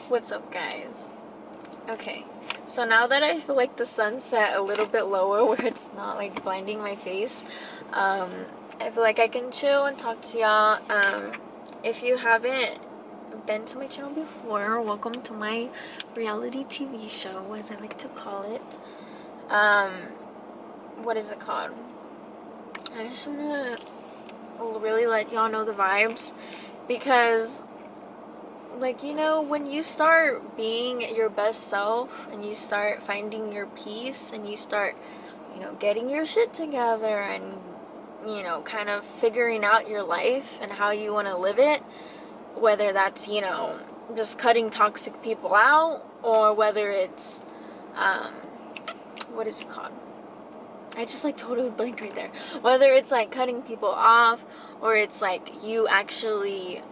What's up, guys? Okay, so now that I feel like the sun's set a little bit lower where it's not like blinding my face, I feel like I can chill and talk to y'all. If you haven't been to my channel before, welcome to my reality TV show, as I like to call it. What is it called? I just want to really let y'all know the vibes, because like, you know, when you start being your best self and you start finding your peace and you start, you know, getting your shit together and, you know, kind of figuring out your life and how you want to live it, whether that's, you know, just cutting toxic people out, or whether it's what is it called? I just like totally blanked right there. Whether it's like cutting people off, or it's like you actually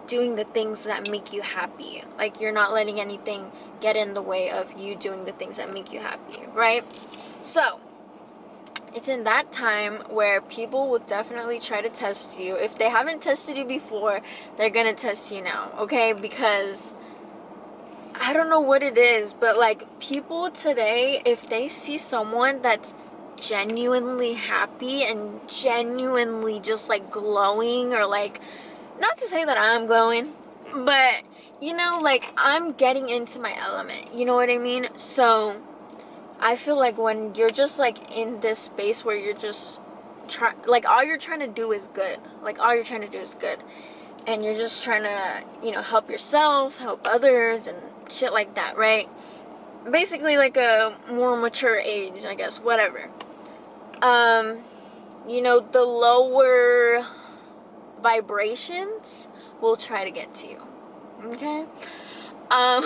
doing the things that make you happy. Like, you're not letting anything get in the way of you doing the things that make you happy, right? So it's in that time where people will definitely try to test you. If they haven't tested you before, they're gonna test you now, okay? Because I don't know what it is, but like, people today, if they see someone that's genuinely happy and genuinely just like glowing, or like, not to say that I'm glowing, but you know, like, I'm getting into my element, you know what I mean? So I feel like when you're just like in this space where you're just like, all you're trying to do is good, like all you're trying to do is good, and you're just trying to, you know, help yourself, help others and shit like that, right? Basically like a more mature age, I guess, whatever. You know, the lower vibrations will try to get to you, okay? I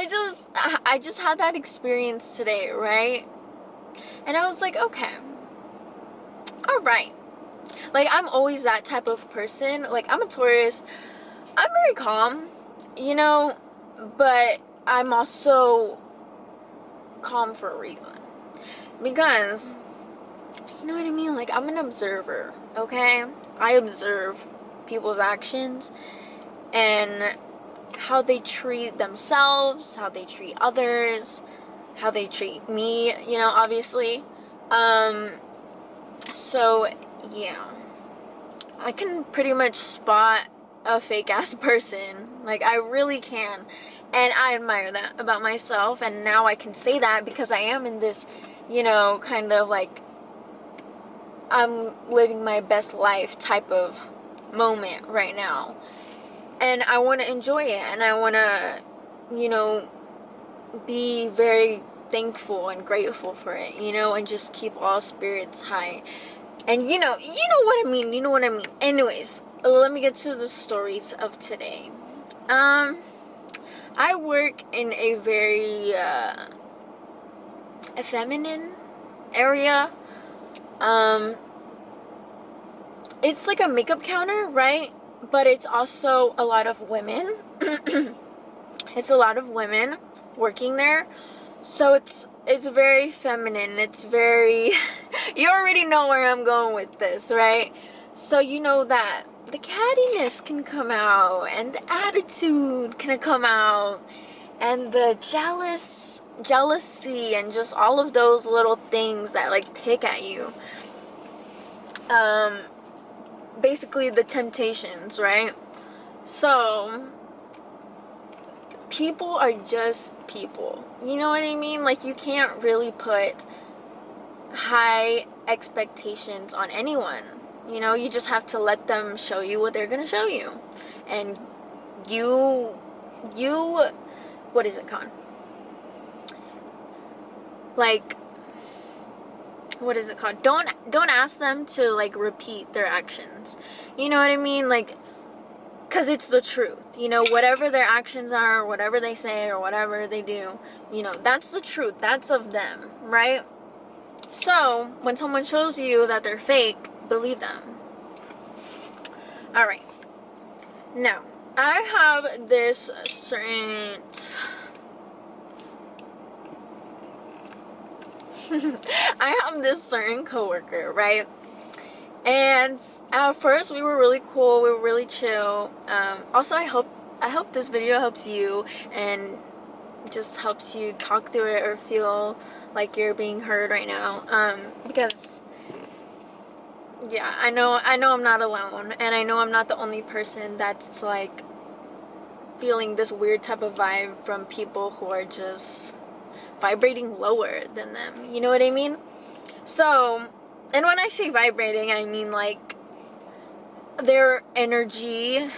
just had that experience today, right? And I was like, okay, all right. Like, I'm always that type of person. Like, I'm a Taurus. I'm very calm, you know, but I'm also calm for a reason. Because, you know what I mean? Like, I'm an observer, okay? I observe people's actions and how they treat themselves, how they treat others, how they treat me, you know, obviously. So, yeah. I can pretty much spot a fake ass person. Like, I really can. And I admire that about myself. And now I can say that because I am in this, you know, kind of like, I'm living my best life type of moment right now. And I want to enjoy it. And I want to, you know, be very thankful and grateful for it, you know, and just keep all spirits high. And you know what I mean. You know what I mean. Anyways, let me get to the stories of today. I work in a very feminine area. It's like a makeup counter, right? But it's also a lot of women. It's a lot of women working there. So it's very feminine. It's very you already know where I'm going with this, right? So you know that the cattiness can come out, and the attitude can come out, and the jealousy, and just all of those little things that like pick at you. Basically the temptations, right? So people are just people. You know what I mean? Like, you can't really put high expectations on anyone. You know, you just have to let them show you what they're gonna show you. And you what is it called? Like, what is it called? Don't ask them to like repeat their actions. You know what I mean? Like, because it's the truth, you know, whatever their actions are, or whatever they say, or whatever they do, you know, that's the truth. That's of them, right? So, when someone shows you that they're fake, believe them. Alright. Now, I have this certain... I have this certain coworker, right? And at first we were really cool, we were really chill. Also, I hope I hope this video helps you and just helps you talk through it or feel like you're being heard right now. Because yeah, I know I'm not alone, and I know I'm not the only person that's like feeling this weird type of vibe from people who are just vibrating lower than them. You know what I mean? So, and when I say vibrating, I mean like their energy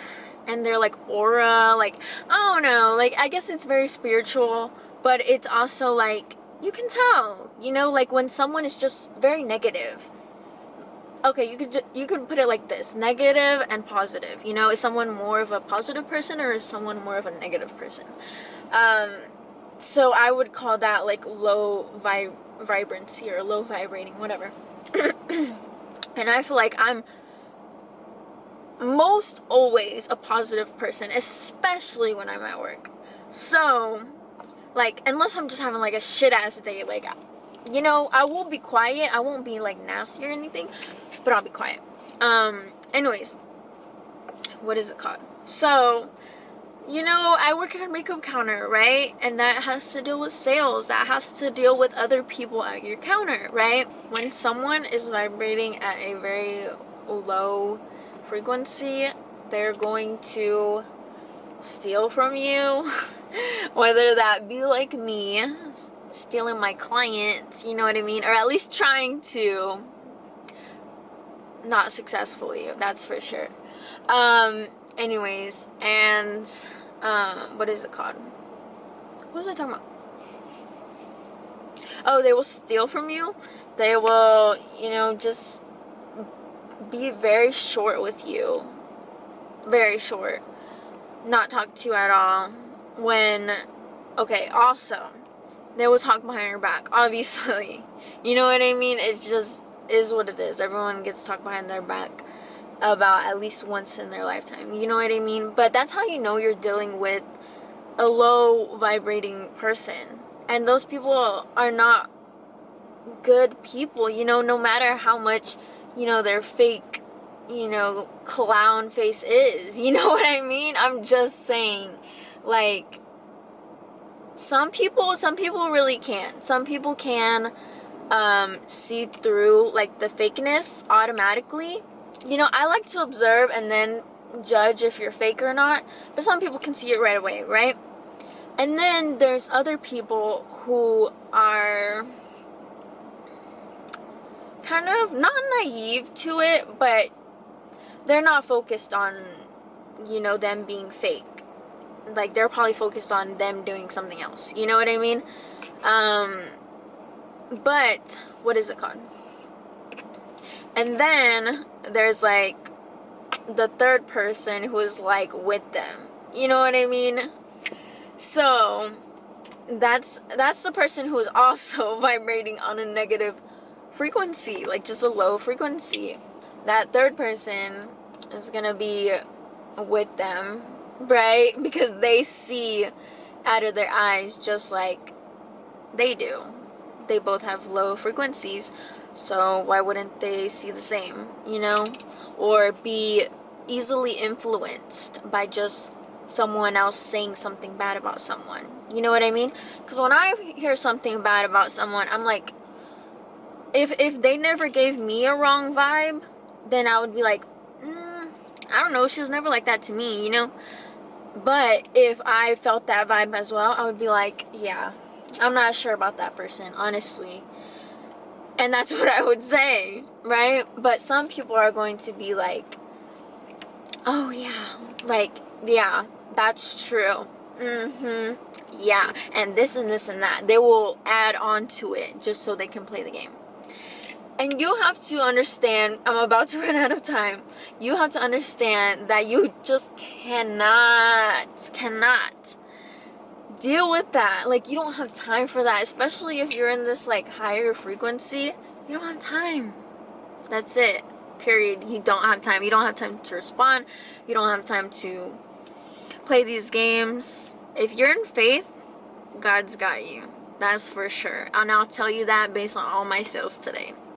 and their like aura, like I don't know, like I guess it's very spiritual, but it's also like you can tell, you know, like when someone is just very negative. Okay, you could put it like this: negative and positive. You know, is someone more of a positive person or is someone more of a negative person? Um, so I would call that like low vibrancy or low vibrating, whatever. And I feel like I'm most always a positive person, especially when I'm at work. So, like, unless I'm just having like a shit ass day, like, you know, I will be quiet. I won't be like nasty or anything, but I'll be quiet. Anyways, what is it called? So, you know, I work at a makeup counter, right? And that has to deal with sales. That has to deal with other people at your counter, right? When someone is vibrating at a very low frequency, they're going to steal from you. Whether that be like me, stealing my clients, you know what I mean? Or at least trying to. Not successfully, that's for sure. Anyways, and what is it called? What was I talking about? Oh, they will steal from you. They will, you know, just be very short with you. Very short. Not talk to you at all. When, okay, also, they will talk behind your back, obviously. You know what I mean? It just is what it is. Everyone gets talked behind their back about at least once in their lifetime. You know what I mean? But that's how you know you're dealing with a low vibrating person. And those people are not good people, you know, no matter how much, you know, their fake, you know, clown face is. You know what I mean? I'm just saying, like, some people really can. Some people can see through like the fakeness automatically. You know, I like to observe and then judge if you're fake or not, but some people can see it right away, right? And then there's other people who are kind of not naive to it, but they're not focused on, you know, them being fake. Like, they're probably focused on them doing something else. You know what I mean? But what is it called? And then there's like the third person who is like with them. You know what I mean? So that's the person who is also vibrating on a negative frequency, like just a low frequency. That third person is gonna be with them, right? Because they see out of their eyes just like they do. They both have low frequencies, so why wouldn't they see the same, you know? Or be easily influenced by just someone else saying something bad about someone. You know what I mean? Because when I hear something bad about someone, I'm like, if they never gave me a wrong vibe, then I would be like, I don't know, she was never like that to me, you know? But if I felt that vibe as well, I would be like, yeah, I'm not sure about that person, honestly. And that's what I would say, right? But some people are going to be like, oh yeah, like, yeah, that's true. Yeah, and this and this and that. They will add on to it just so they can play the game. And you have to understand, I'm about to run out of time. You have to understand that you just cannot deal with that. Like, you don't have time for that, especially if you're in this like higher frequency. You don't have time. That's it. Period. You don't have time. You don't have time to respond. You don't have time to play these games. If you're in faith, God's got you. That's for sure. And I'll tell you that based on all my sales today.